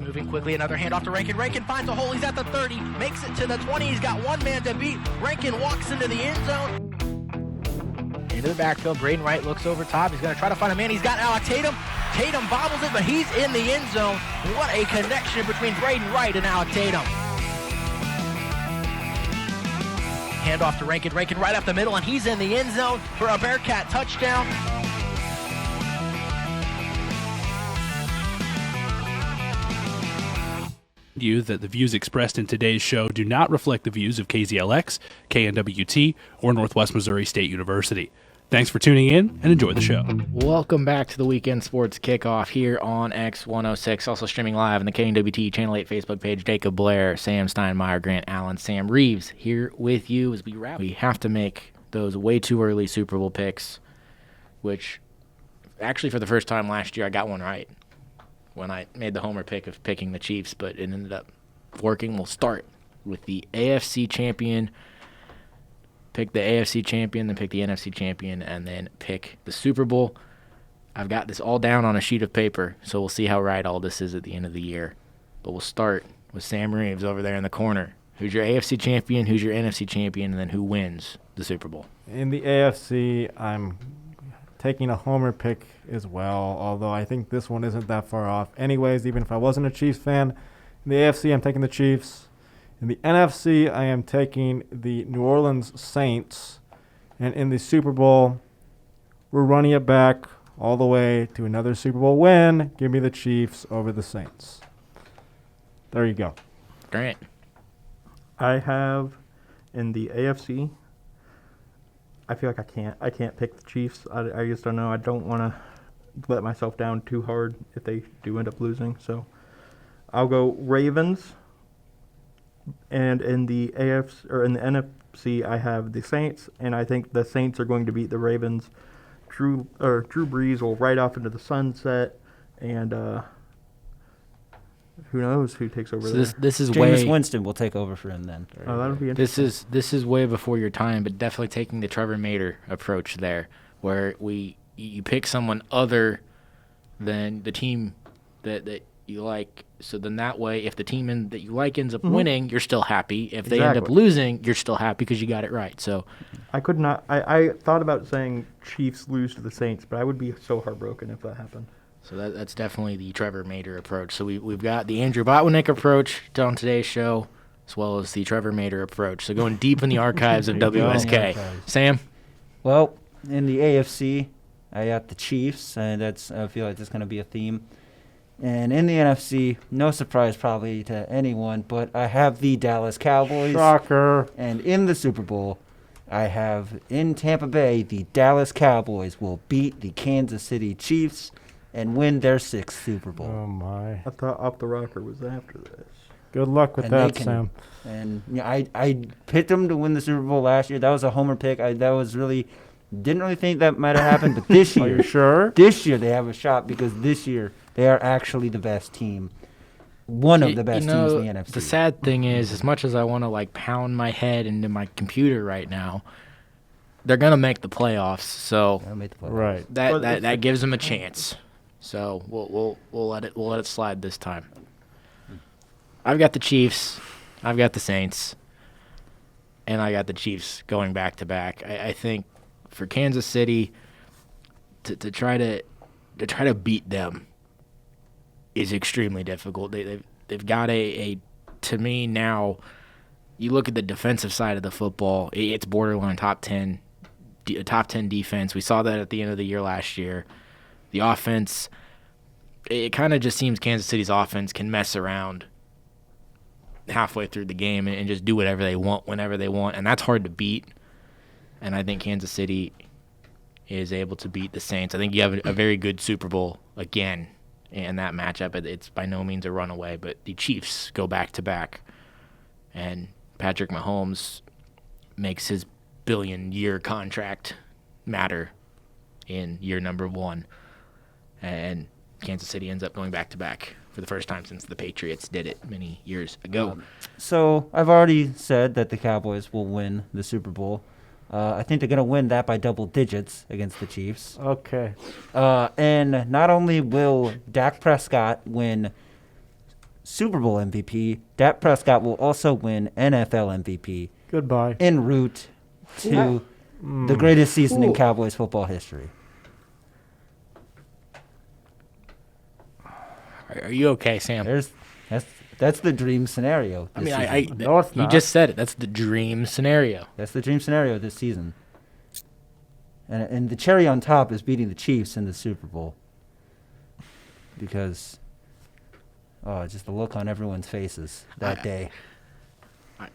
moving quickly. Another handoff to Rankin. Rankin finds a hole. He's at the 30. Makes it to the 20. He's got one man to beat. Rankin walks into the end zone. Into the backfield. Braden Wright looks over top. He's going to try to find a man. He's got Alec Tatum. Tatum bobbles it, but he's in the end zone. What a connection between Braden Wright and Alec Tatum. Handoff to Rankin. Rankin right up the middle, and he's in the end zone for a Bearcat touchdown. You that the views expressed in today's show do not reflect the views of KZLX, KNWT, or Northwest Missouri State University. Thanks for tuning in and enjoy the show. Welcome back to the Weekend Sports Kickoff here on X106, also streaming live on the KNWT Channel 8 Facebook page. Jacob Blair, Sam Steinmeier, Grant Allen, Sam Reeves here with you as we wrap. We have to make those way too early Super Bowl picks, which actually for the first time last year I got one right when I made the homer pick of picking the Chiefs, but it ended up working. We'll start with the AFC champion. Pick the AFC champion, then pick the NFC champion, and then pick the Super Bowl. I've got this all down on a sheet of paper, so we'll see how right all this is at the end of the year. But we'll start with Sam Reeves over there in the corner. Who's your AFC champion, who's your NFC champion, and then who wins the Super Bowl? In the AFC, I'm taking a homer pick as well, although I think this one isn't that far off. Anyways, even if I wasn't a Chiefs fan, in the AFC, I'm taking the Chiefs. In the NFC, I am taking the New Orleans Saints. And in the Super Bowl, we're running it back all the way to another Super Bowl win. Give me the Chiefs over the Saints. There you go. Grant. I have in the AFC, I feel like I can't pick the Chiefs. I just don't know. I don't want to let myself down too hard if they do end up losing. So I'll go Ravens. And in the AFC or in the NFC, I have the Saints, and I think the Saints are going to beat the Ravens. Drew Brees will ride off into the sunset, and who knows who takes over there. This is Jameis Winston will take over for him then. Oh, that'll be interesting. This is way before your time, but definitely taking the Trevor Mater approach there, where you pick someone other than the team that you like. So then that way, if the team that you like ends up winning, you're still happy. If they end up losing, you're still happy because you got it right. So I could not. I thought about saying Chiefs lose to the Saints, but I would be so heartbroken if that happened. So that's definitely the Trevor Mater approach. So we've got the Andrew Botwinick approach on today's show, as well as the Trevor Mater approach. So going deep in the archives of WSK. Sam? Well, in the AFC, I got the Chiefs, and I feel like that's going to be a theme. And in the NFC, no surprise probably to anyone, but I have the Dallas Cowboys. Shocker. And in the Super Bowl, I have in Tampa Bay, the Dallas Cowboys will beat the Kansas City Chiefs and win their 6th Super Bowl. Oh, my. I thought Off the Rocker was after this. Good luck with that, Sam. And I picked them to win the Super Bowl last year. That was a homer pick. Didn't really think that might have happened, but this year. Are you sure? This year they have a shot because this year they are actually the best team. One of the best teams in the NFC. The sad thing is, as much as I want to pound my head into my computer right now, they're gonna make the playoffs. So right, that gives them a chance. So we'll let it slide this time. I've got the Chiefs, I've got the Saints, and I got the Chiefs going back to back. I think for Kansas City to try to beat them is extremely difficult. They've got to me now, you look at the defensive side of the football, it's borderline top 10 defense. We saw that at the end of the year last year. The offense, it kind of just seems Kansas City's offense can mess around halfway through the game and just do whatever they want whenever they want, and that's hard to beat. And I think Kansas City is able to beat the Saints. I think you have a very good Super Bowl again in that matchup. It's by no means a runaway, but the Chiefs go back-to-back. And Patrick Mahomes makes his billion-year contract matter in year number 1. And Kansas City ends up going back-to-back for the first time since the Patriots did it many years ago. So I've already said that the Cowboys will win the Super Bowl. I think they're going to win that by double digits against the Chiefs. Okay. And not only will Dak Prescott win Super Bowl MVP. Dak Prescott will also win NFL MVP Goodbye. en route to the greatest season in Cowboys football history. Are you okay, Sam? That's the dream scenario. I this mean, season. No, it's you not. just said it. That's the dream scenario. That's the dream scenario this season. And the cherry on top is beating the Chiefs in the Super Bowl. Because, just the look on everyone's faces that day.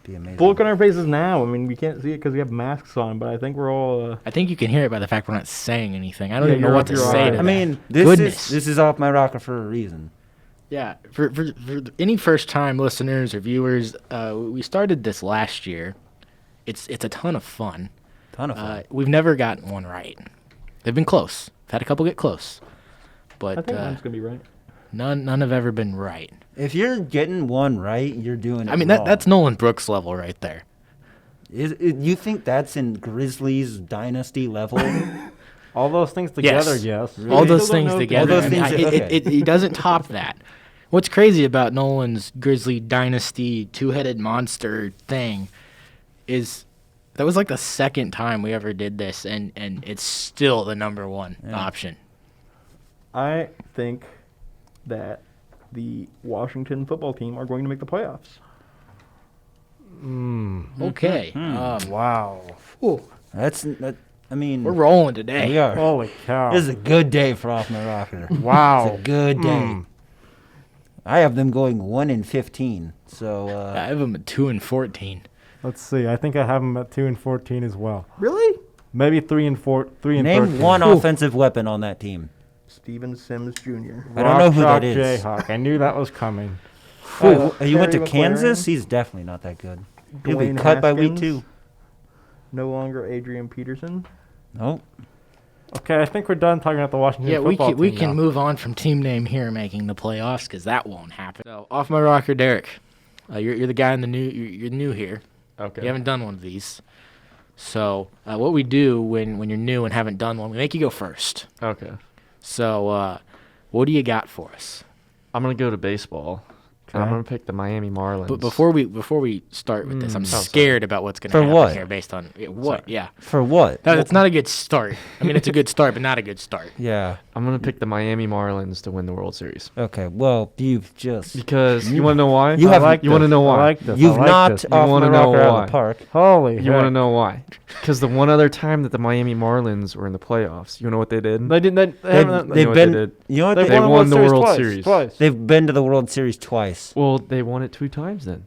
Be amazing. The look on our faces now. I mean, we can't see it because we have masks on, but I think we're all. I think you can hear it by the fact we're not saying anything. I don't Yeah, even know you're what up to your say eye. to I that. mean, Goodness. this is off my rocker for a reason. Yeah, for any first-time listeners or viewers, we started this last year. It's a ton of fun. Ton of fun. We've never gotten one right. They've been close. I've had a couple get close, I but think mine's gonna be right. none have ever been right. If you're getting one right, you're doing it I mean, wrong. that's Nolan Brooks level right there. You think that's in Grizzlies dynasty level? All those things together, yes. All those Still don't things know. together. All those I mean, things- okay. it doesn't top that. What's crazy about Nolan's Grizzly Dynasty two-headed monster thing is that was like the second time we ever did this, and it's still the number one option. I think that the Washington football team are going to make the playoffs. Okay. Wow. I mean, We're rolling today. we are. Holy cow. This is a good day for Off My Rocker. Wow. It's a good day. I have them going 1-15. So I have them at 2-14. Let's see. I think I have them at 2-14 as well. Really? Maybe 3-4, 3-13. name one offensive weapon on that team. Steven Sims Jr. I don't know who Rock that is. Jayhawk. I knew that was coming. You went to Terry Kansas? McLaurin, He's definitely not that good. He'll be Dwayne cut by week Haskins, 2. No longer Adrian Peterson. Nope. Okay, I think we're done talking about the Washington Yeah, we football can, we team can now. move on from team name here making the playoffs because that won't happen. So, off my rocker, Derek. You're the guy in the new. You're new here. Okay. You haven't done one of these. So what we do when you're new and haven't done one, we make you go first. Okay. So what do you got for us? I'm gonna go to baseball. And I'm Okay. gonna pick the Miami Marlins. But before we start with this, I'm sorry. scared about what's going to For happen what? here based on what. Sorry. Yeah, For what? no, it's not a good start. I mean, it's a good start, but not a good start. Yeah. I'm gonna pick the Miami Marlins to win the World Series. Okay. Well, you've just Because you wanna know why? You I have- like You wanna this. know I why? like this. you've I like knocked this. off wanna my know rocker out why? of the park. Holy You wanna heck. know why? Because the one other time that the Miami Marlins were in the playoffs, you know what they did? They did. They They've, haven't. You they've know what been. they did? You know what They've They won, won the World twice, Series. Twice. They've been to the World Series twice. Well, they won it 2 times then,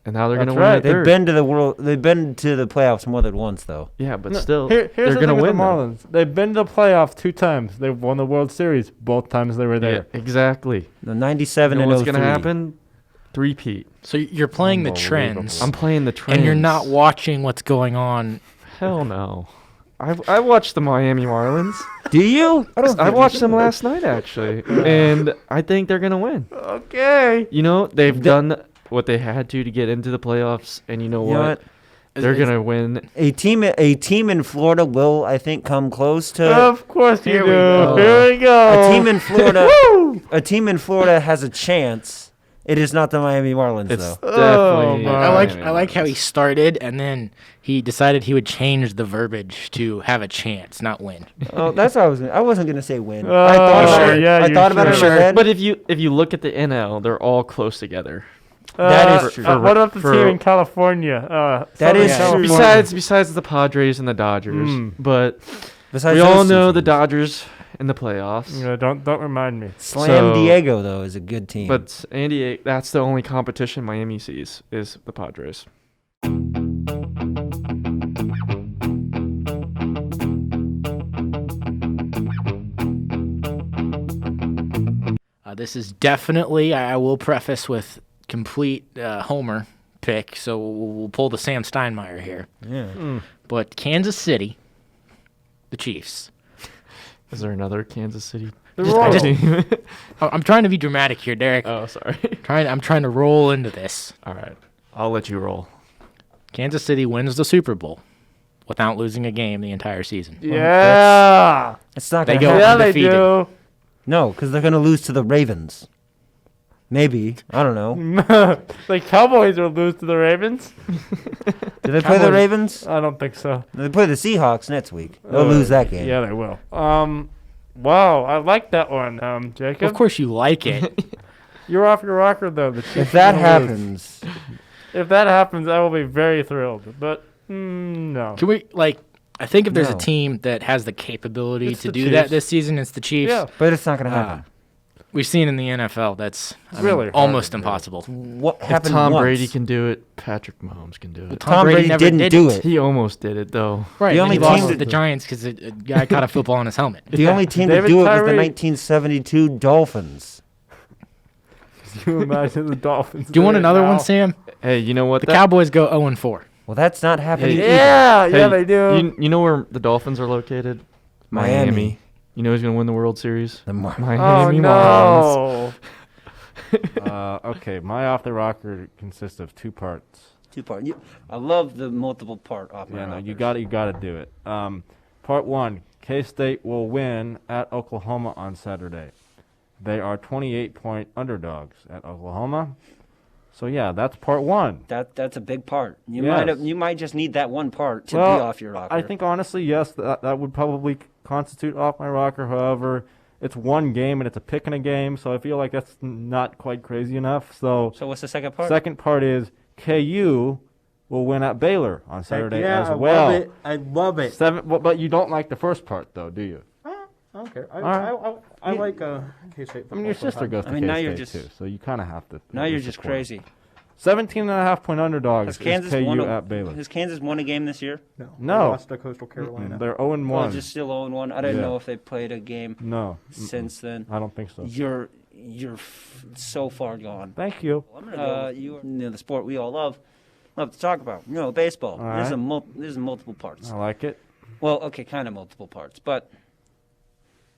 and now they're That's gonna right. win it They've third. been to the world. They've been to the playoffs more than once, though. Yeah, but No, still, here's they're the gonna thing with win. the though. Marlins. They've been to the playoffs 2 times. They've won the World Series both times they were Yeah, there. exactly. The 97 You know and what's 03. gonna happen? 3-peat. So you're playing the Unbelievable. trends, I'm playing the trends. and you're not watching what's going on. Hell no. I watched the Miami Marlins. Do you? I watched them last night actually, and I think they're gonna win. Okay. You know they've done what they had to get into the playoffs, and you know You know what? They're gonna win. A team in Florida will, I think, come close to. Of course you Here do. we go. Here we go. A team in Florida. Woo! A team in Florida has a chance. It is not the Miami Marlins, It's though. definitely. my. I like how he started, and then he decided he would change the verbiage to have a chance, not win. Oh, that's what I was. I wasn't gonna say win. Oh, I thought about sure. it. yeah, I you thought about it in sure. my head. But if you look at the NL, they're all close together. That is true. What about the For- team in California? That Southern is California. true. Besides the Padres and the Dodgers, but Besides we all those two know the teams. Dodgers in the playoffs. You know, don't remind me. Slam So- Diego though is a good team. But that's the only competition Miami sees is the Padres. This is definitely, I will preface with complete homer pick, so we'll pull the Sam Steinmeier here. yeah. But Kansas City, the Chiefs. Is there another Kansas City? I'm trying to be dramatic here, Derek. Oh, sorry. I'm trying to roll into this. All right, I'll let you roll. Kansas City wins the Super Bowl without losing a game the entire season. Yeah. It's not They gonna go happen. Yeah, they undefeated. do. No, because they're gonna lose to the Ravens. Maybe. I don't know. The Cowboys will lose to the Ravens? Do they play the Cowboys- Ravens? I don't think so. They play the Seahawks next week. They'll lose that game. Yeah, they will. Wow, I like that one, Jacob. Of course you like it. You're off your rocker, though. The Chiefs If that are gonna lose. happens, If that happens, I will be very thrilled. But, no. Can we, I think if there's No. a team that has the capability It's to the do that Chiefs. this season, it's the Chiefs. Yeah. but it's not going to Ah. happen. We've seen in the NFL that's really hard almost to do. impossible. What If happened Tom once? Brady can do it, Patrick Mahomes can do it. Tom Brady never didn't did do it. He almost did it, though. Right. The The only only lost team to the that- Giants because a guy caught a football on his helmet. The only team David to do it was the Tyree. 1972 Dolphins. Can you imagine the Dolphins? Do you want doing it another now? one, Sam? Hey, you know what? The Cowboys go 0-4. Well, that's not happening either. Yeah, Hey, yeah, they do. You know where the Dolphins are located? Miami. You know who's going to win the World Series? The Mar- Oh, Miami Marlins. no. Okay, my off the rocker consists of two parts. Two-part. I love the multiple part off my Yeah, no, rockers. you got to do it. Part one: K-State will win at Oklahoma on Saturday. They are 28-point underdogs at Oklahoma. So yeah, that's part one. That's a big part. Yes. You might just need that one part to Well, be off your rocker. I think honestly, yes, that would probably constitute off my rocker. However, it's one game and it's a pick in a game, so I feel like that's not quite crazy enough. So So what's the second part? second part is KU will win at Baylor on Saturday yeah, as well. I love it. I love it. But you don't like the first part though, do you? I don't care. right. I like K-State. I mean, your sister goes to I mean, now K-State you're just- too, so you kind of have to. Now you're just crazy. 17.5-point underdogs Has is Kansas KU won at Baylor. Has Kansas won a game this year? No. No. They lost to Coastal Carolina. They're 0-1. Well, just still 0-1. I didn't Yeah. know if they played a game No. since then. I don't think so. You're so far gone. Thank you. You know, the sport we all love to talk about. You know, baseball. All There's right. there's multiple parts. I like it. Well, okay, kind of multiple parts, but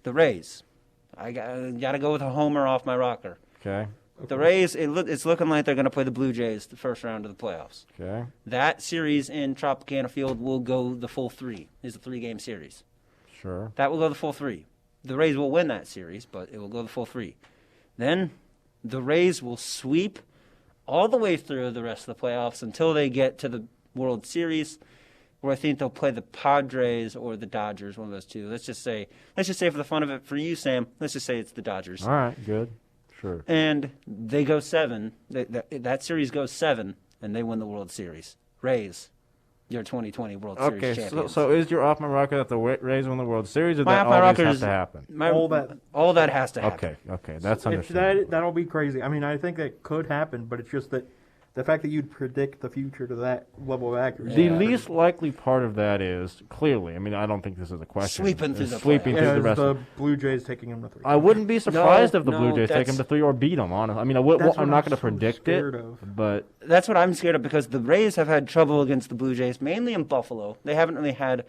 the Rays. I got to go with a homer off my rocker. Okay. The Rays. It's looking like they're going to play the Blue Jays the first round of the playoffs. Okay. That series in Tropicana Field will go the full three. It's a 3-game series. Sure. That will go the full three. The Rays will win that series, but it will go the full three. Then the Rays will sweep all the way through the rest of the playoffs until they get to the World Series, where I think they'll play the Padres or the Dodgers, one of those two. Let's just say for the fun of it, for you, Sam, let's just say it's the Dodgers. All right. Good. Sure. And they go 7. That series goes 7, and they win the World Series. Rays, your 2020 World Series Okay. champions. So is your off my rocker that the Rays win the World Series, or My that off my always rocker has is- to happen? all that has to happen. Okay. That's It's understandable. that'll be crazy. I mean, I think that could happen, but it's just that the fact that you'd predict the future to that level of accuracy. The least likely part of that is clearly. I mean, I don't think this is a question. Sweeping through is the sweeping playoffs. through Yeah, the it's rest. the Blue Jays taking them to 3. I wouldn't be surprised if the no, Blue Jays take that's- them to 3 or beat them. Honestly, I mean, I'm That's not what going I'm to so predict scared it, of. but That's what I'm scared of because the Rays have had trouble against the Blue Jays, mainly in Buffalo. They haven't really had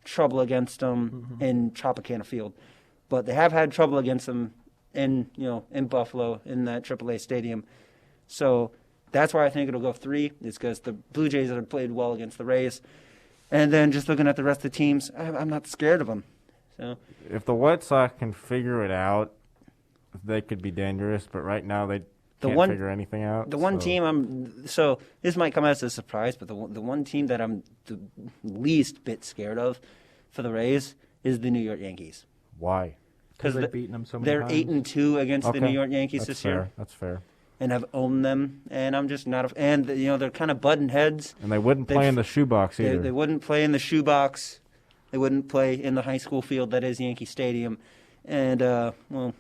trouble against them in Tropicana Field, but they have had trouble against them in Buffalo in that AAA stadium. So that's why I think it'll go 3. It's because the Blue Jays have played well against the Rays, and then just looking at the rest of the teams, I'm not scared of them. So if the White Sox can figure it out, they could be dangerous. But right now, they can't figure anything out. The one so- team so this might come as a surprise, but the one team that I'm the least bit scared of for the Rays is the New York Yankees. Why? Because they've beaten them so many they're times. 8-2 against the Okay. New York Yankees That's this fair. year, That's fair. and have owned them. And I'm just not. And they're kind of butting heads. And they wouldn't play They've- in the shoebox either. They wouldn't play in the shoebox. They wouldn't play in the high school field that is Yankee Stadium. And I'm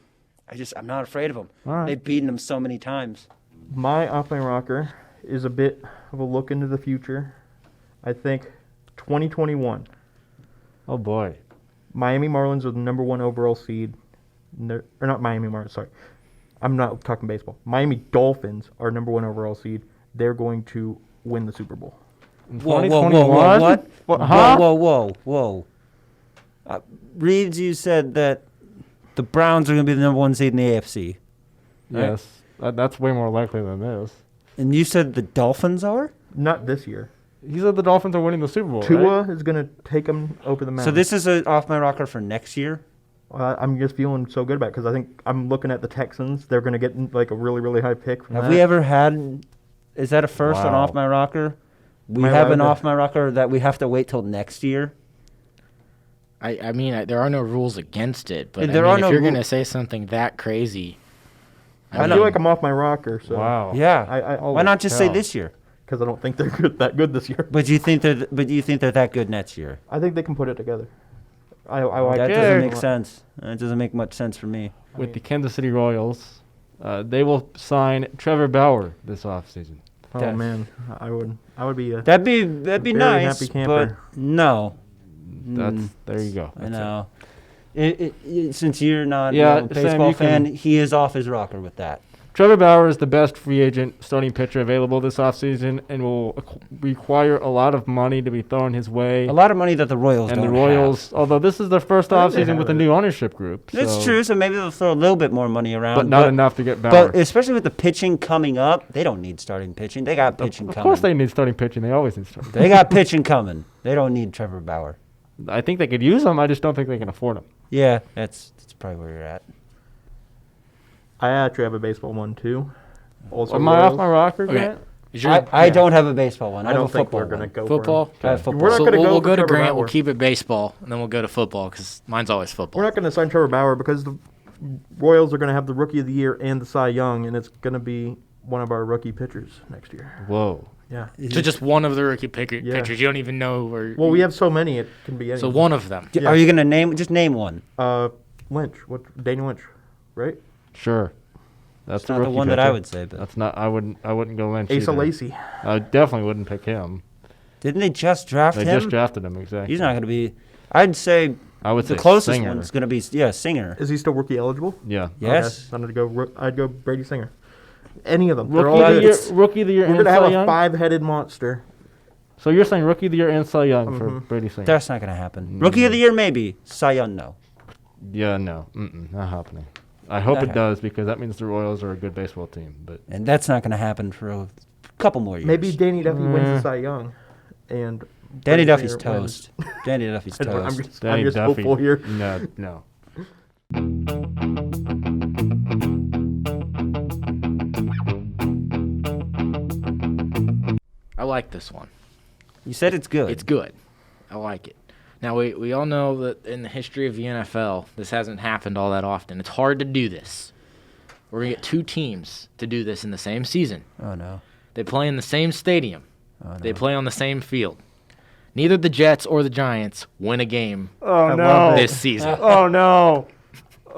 not afraid of them. All right. They've beaten them so many times. My off my rocker is a bit of a look into the future. I think 2021, Oh boy. Miami Marlins are the number 1 overall seed. Or not Miami Marlins, sorry. I'm not talking baseball. Miami Dolphins are number 1 overall seed. They're going to win the Super Bowl. In Whoa, 2021? what? Huh? Whoa. Reeves, you said that the Browns are going to be the number 1 seed in the AFC. Yes. That's way more likely than this. And you said the Dolphins are? Not this year. He said the Dolphins are winning the Super Bowl, Tua right? is going to take them over the mountain. So this is off my rocker for next year? I'm just feeling so good about it because I think I'm looking at the Texans. They're going to get like a really, really high pick. From Have that. we ever had? Is that a first on Wow. Off My Rocker? We Am I have an allowed to- Off My Rocker that we have to wait till next year. I mean, there are no rules against it, but There I are mean, no if you're ru- going to say something that crazy, I feel like I'm off my rocker. So Wow. Yeah. Holy Why not just say cow. this year? because I don't think they're that good this year. But you think they're that good next year? I think they can put it together. I like That it. doesn't Yeah. make sense. That doesn't make much sense for me. With the Kansas City Royals, they will sign Trevor Bauer this offseason. Oh That- man, I would be a That'd be Very nice, happy but camper. no. That's there you go. I That's it. know. Since you're not Yeah, a Sam, baseball you can- fan, he is off his rocker with that. Trevor Bauer is the best free agent starting pitcher available this offseason and will require a lot of money to be thrown his way. A lot of money that the Royals And don't the Royals, although this is their first I think they offseason have with a it. new ownership group. have. That's so- true, so maybe they'll throw a little bit more money around. But not enough to get Bauer. But especially with the pitching coming up, they don't need starting pitching. They got pitching Of coming. course they need starting pitching. They always need starting. They got pitching coming. They don't need Trevor Bauer. I think they could use them. I just don't think they can afford them. Yeah, that's probably where you're at. I actually have a baseball one too. Also, Am I off Royals. my rocker, Okay. Grant? Is your I don't have a baseball one. I, I have don't a think football we're gonna one. go football? For I have Okay. football. We're not So gonna we'll go go for to Trevor Grant. Bauer. We'll keep it baseball, and then we'll go to football because mine's always football. We're not going to sign Trevor Bauer because the Royals are going to have the Rookie of the Year and the Cy Young, and it's going to be one of our rookie pitchers next year. Whoa. Yeah. So just one of the rookie Yeah. pitchers. You don't even know where. Well, we have so many, it can be any. So one of them. Yeah. Are you gonna name one? Lynch. Daniel Lynch, right? Sure. That's It's the not the rookie one that I pitcher. would say, but That's not. I wouldn't go Lynch. Asa either. Lacy. I definitely wouldn't pick him. didn't they just draft They him? just drafted him exactly. He's not gonna be. I'd say I would the say closest Singer. one's gonna be Singer. Is he still rookie eligible? Yeah. Yes. Okay. I'd go Brady Singer. Any of them. They're Rookie all of the good. year. Rookie of the year. We're and going to have Cy a Young? five-headed monster. So you're saying rookie of the year and Cy Young for Mhm. Brady Singer? That's not gonna happen. Rookie of the year, maybe. Cy Young, no. Yeah. No. Not happening. I hope Not it does because that means the Royals are a good baseball team. But And that's not gonna happen for a couple more years. Maybe Danny Duffy wins the Cy Young. And Danny Brady Duffy's Singer wins. toast. Danny Duffy's I don't- I'm toast. just, Danny I'm just Duffy. hopeful here. No. I like this one. You said it's good. It's good. I like it. Now, we all know that in the history of the NFL, this hasn't happened all that often. It's hard to do this. We're going to get two teams to do this in the same season. Oh no. They play in the same stadium. Oh no. They play on the same field. Neither the Jets or the Giants win a game Oh love it. this season. Oh no.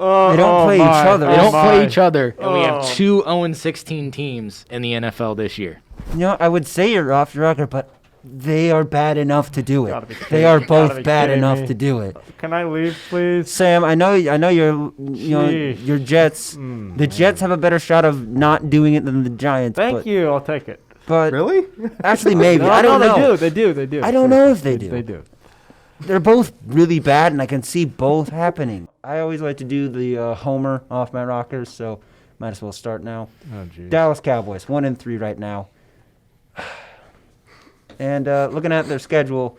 Oh, They don't play each other. They don't my. play each other, and we have Oh. two 0-16 teams in the NFL this year. You know, I would say you're off your rocker, but they are bad enough to do Gotta be it. kidding- They are gotta both be bad kidding enough me. to do it. Can I leave, please? Sam, I know you're Sheesh. your Jets. The Jets have a better shot of not doing it than the Giants. Thank but, you. I'll take it. But Really? actually, maybe No, I don't no, know. They do. I don't know if they do. They do. They're both really bad, and I can see both happening. I always like to do the homer off my rockers, so might as well start now. Oh, jeez. Dallas Cowboys, 1-3 right now. And looking at their schedule,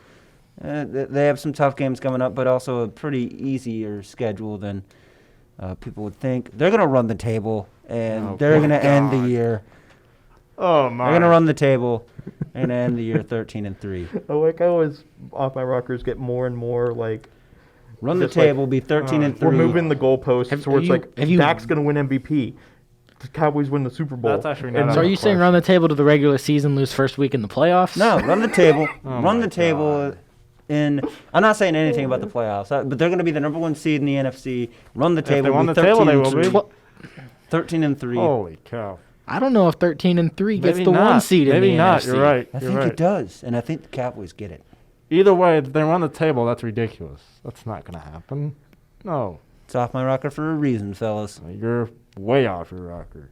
they have some tough games coming up, but also a pretty easier schedule than people would think. They're going to run the table, and Oh, they're going to God. end the year. Oh my. They're going to run the table and end the year 13-3. I like how his off my rockers get more and more like Run the Just like, table, be 13-3. we're moving the goalposts Have- so it's have you- like have you- Dak's gonna win MVP. The Cowboys win the Super Bowl. That's actually not And out So are of you saying question. run the table to the regular season, lose first week in the playoffs? No, run the table. Oh Run my the table. I'm not saying anything about the playoffs, but they're going to be the number one seed in the NFC. Run the If table. they won be the table, they will 13-3. be. 13-3. Holy cow. I don't know if 13-3 gets Maybe the not. one seed in Maybe the not. NFC. You're right. I You're think right. it does, and I think the Cowboys get it. Either way, if they run the table, that's ridiculous. That's not going to happen. No. It's off my rocker for a reason, fellas. You're way off your rocker.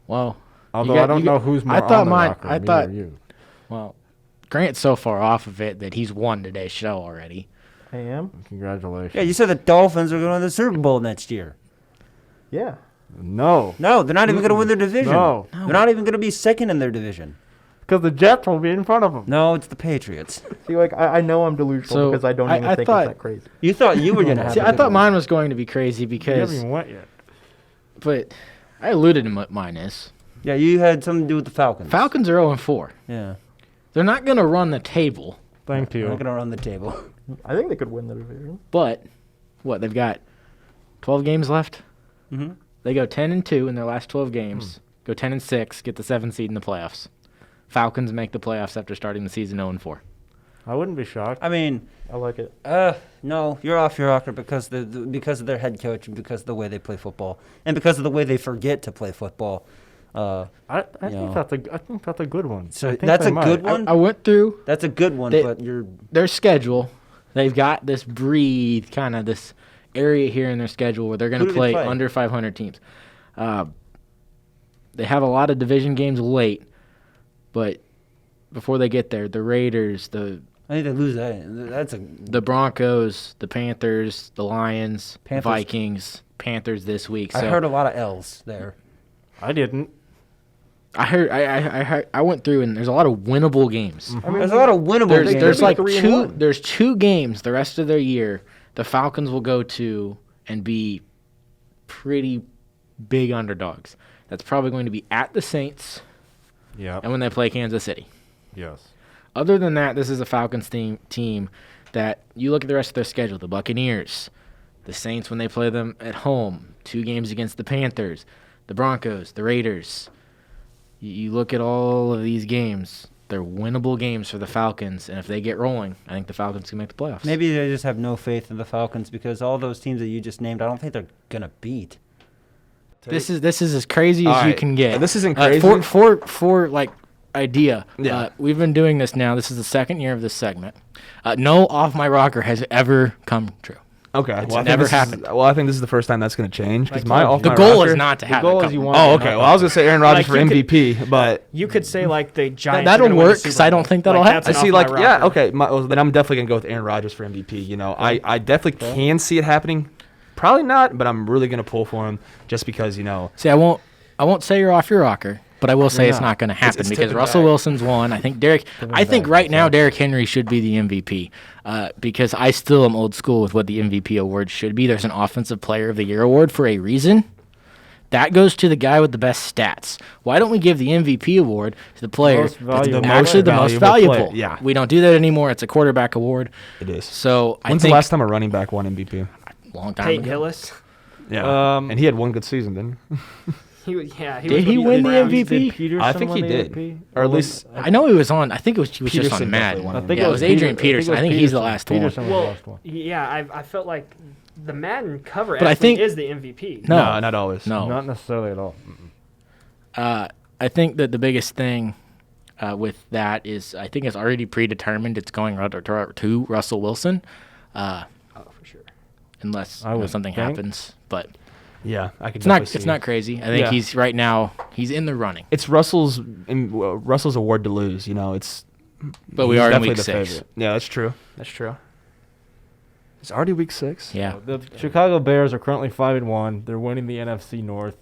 Well, Although got- I don't you know got- who's more I thought on the mine- rocker, I me thought- or you. well, Grant's so far off of it that he's won today's show already. I am. Congratulations. Yeah, you said the Dolphins are going to win the Super Bowl next year. Yeah. No. No, they're not even going to win their division. No. They're not even going to be second in their division. because the Jets will be in front of them. No, it's the Patriots. See, like I know I'm delusional So, because I don't even I think thought- it's that crazy. You thought you were gonna have. See, a I good thought one. mine was going to be crazy You haven't because, even went yet. but I alluded to what mine is. Yeah, you had something to do with the Falcons. Falcons are 0-4. Yeah. They're not going to run the table, Thank We're you. not gonna run the table. I think they could win the division. but what they've got 12 games left. Mm-hmm. They go 10-2 in their last 12 games. Go 10-6, get the 7th seed in the playoffs. Falcons make the playoffs after starting the season 0-4. I wouldn't be shocked. I mean, I like it. no, you're off your rocker because because of their head coach and because of the way they play football and because of the way they forget to play football. I Yeah. think that's a good one. So I think that's they a might. good one. I went through That's a good one, They- but you're their schedule. They've got this breathe, kind of this area here in their schedule where they're going Who to do they play play? under 500 teams. They have a lot of division games late, but before they get there, the Raiders, I think they lose that. That's a the Broncos, the Panthers, the Lions, Panthers. Vikings, Panthers this week. So I heard a lot of L's there. I didn't. I went through and there's a lot of winnable games. I mean, There's a lot of winnable There's games. there's be like 3-1. there's 2 games the rest of their year the Falcons will go to and be pretty big underdogs. That's probably going to be at the Saints Yeah. and when they play Kansas City. Yes. Other than that, this is a Falcons team that you look at the rest of their schedule. The Buccaneers, the Saints when they play them at home, 2 games against the Panthers, the Broncos, the Raiders. You look at all of these games, they're winnable games for the Falcons, and if they get rolling, I think the Falcons can make the playoffs. Maybe they just have no faith in the Falcons because all those teams that you just named, I don't think they're gonna beat. This is as crazy as All you right. can get. This isn't crazy. For like idea. Yeah. We've been doing this now. This is the 2nd year of this segment. No off my rocker has ever come true. Okay. It's Well, I think never this is- happened. Well, I think this is the first time that's going to change because Like my told off you. The my goal rocker- is not to have goal it is come. you want Oh, it, okay. not Well, I was going to say Aaron Rodgers Like, for you could- MVP, but You could say like the Giants. that'll are gonna win the work, Super 'cause I don't Bowl. think that'll Like, happen. that's I an see, off like, my yeah, rocker. okay. Well, then I'm definitely going to go with Aaron Rodgers for MVP. You know, I definitely can see it happening. Probably not, but I'm really going to pull for him just because, you know. See, I won't say you're off your rocker, but I will say it's not. not going to happen it's because tipping Russell back. Wilson's won. I think back, right now Derrick Henry should be the MVP because I still am old school with what the MVP award should be. There's an Offensive Player of the Year award for a reason. That goes to the guy with the best stats. Why don't we give the MVP award to the player Most that's valuable. actually the most Valuable player, valuable? yeah. We don't do that anymore. It's a quarterback award. It is. So I When's think the last time a running back won MVP? long time Peyton ago. Hillis. Yeah. And he had one good season, didn't he? He was, yeah. Did was he with win the Browns. MVP? Did Peterson I think he win the did. MVP? Or at least I know he was on. I think he was just Peterson on Mad. definitely won I it. think Yeah, it was Adrian Peterson. I think he's the last one. Peterson was Well, the last one. yeah, I felt like the Madden cover But I actually think- is the MVP. No. not always. No. Not necessarily at all. I think that the biggest thing with that is I think it's already predetermined. It's going to Russell Wilson, Oh, for sure. unless I would something think. happens. But Yeah, I could. it's not. definitely It's see. not crazy. I think Yeah. he's right now. He's in the running. It's Russell's award to lose. You know, it's. But we he's are in definitely week the 6. favorite. Yeah, that's true. That's true. It's already week 6. Yeah. The Chicago Bears are currently 5-1. They're winning the NFC North.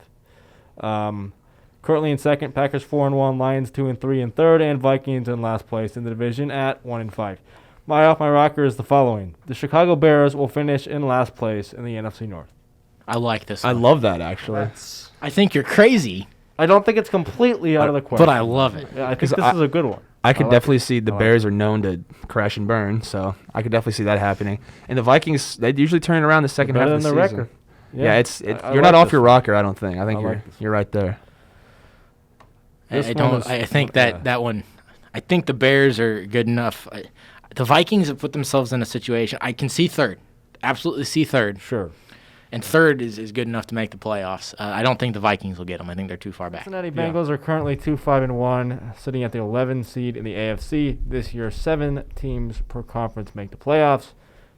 Currently in second, Packers 4-1, Lions 2-3 in third, and Vikings in last place in the division at 1-5. My off my rocker is the following: the Chicago Bears will finish in last place in the NFC North. I like this. I one. love that actually. That's I think you're crazy, I don't think it's completely out of the question, but I love it. Yeah, I think 'Cause this is a good one. I could like definitely it. see the I like Bears are known to crash and burn, so I could definitely see that happening. And the Vikings, they usually turn it around the second half Better of than the the season. record. Yeah, I you're like not off this your one. rocker. I don't think. I think I you're like this you're right there. This I one don't. is- I think yeah. that one. I think the Bears are good enough. The Vikings have put themselves in a situation. I can see third. Absolutely see third. Sure. And third is good enough to make the playoffs. I don't think the Vikings will get them. I think they're too far back. Cincinnati Bengals are currently 2-5-1, sitting at the 11th seed in the AFC. This year, 7 teams per conference make the playoffs.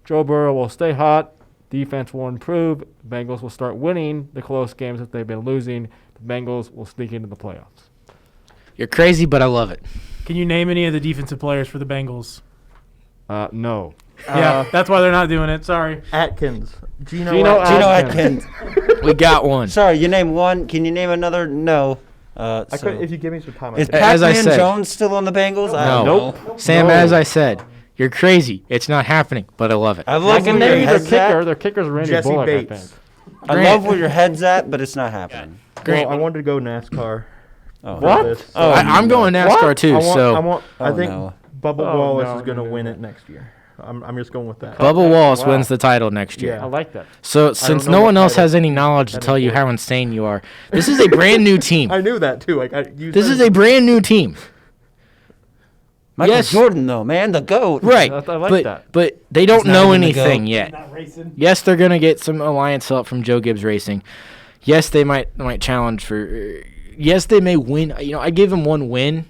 Joe Burrow will stay hot. Defense will improve. Bengals will start winning the close games that they've been losing. The Bengals will sneak into the playoffs. You're crazy, but I love it. Can you name any of the defensive players for the Bengals? No. Yeah, that's why they're not doing it. Sorry. Atkins. Gino Gino Atkins. Geno Atkins. Atkins. We got one. Sorry, you name one. Can you name another? No. So if you give me some time, is As I Pac-Man said- Jones still on the Bengals? I No. don't know. Sam, as I said, you're crazy. It's not happening, but I love it. I love can where your name their head's kicker. at. Their kicker's Randy Jesse Bullock, Bates. I think. I Grant. love where your head's at, but it's not happening. Grant, I wanted to go NASCAR. Oh. for What? this. Oh, I'm going NASCAR What? too. I Oh, think no. Bubba Oh, Wallace no, is going to no, win no. it next year. I'm just going with that. Bubba Wallace Wow. wins the title next year. Yeah. I like that. So since know no what one else title has any knowledge to that tell is you for. how insane you are, this is a brand new team. I knew that too. Like This is a brand new team. Michael Yes. Jordan, though, man, the GOAT. Right. I like but, that. But they don't not know even the anything GOAT. yet. Yes, they're going to get some alliance help from Joe Gibbs Racing. Yes, they might challenge for. Yes, they may win. You know, I give them one win.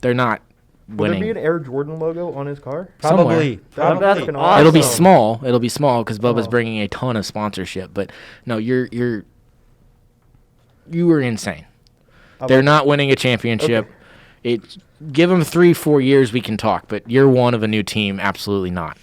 They're not Will there be winning. an Air Jordan logo on his car? Probably. That'd be That's freaking awesome. It'll be Awesome. small. It'll be small because Bubba's Oh. bringing a ton of sponsorship. But no, you were insane. They're not winning a championship. Okay. Give them 3-4 years, we can talk. But year one of a new team, absolutely not.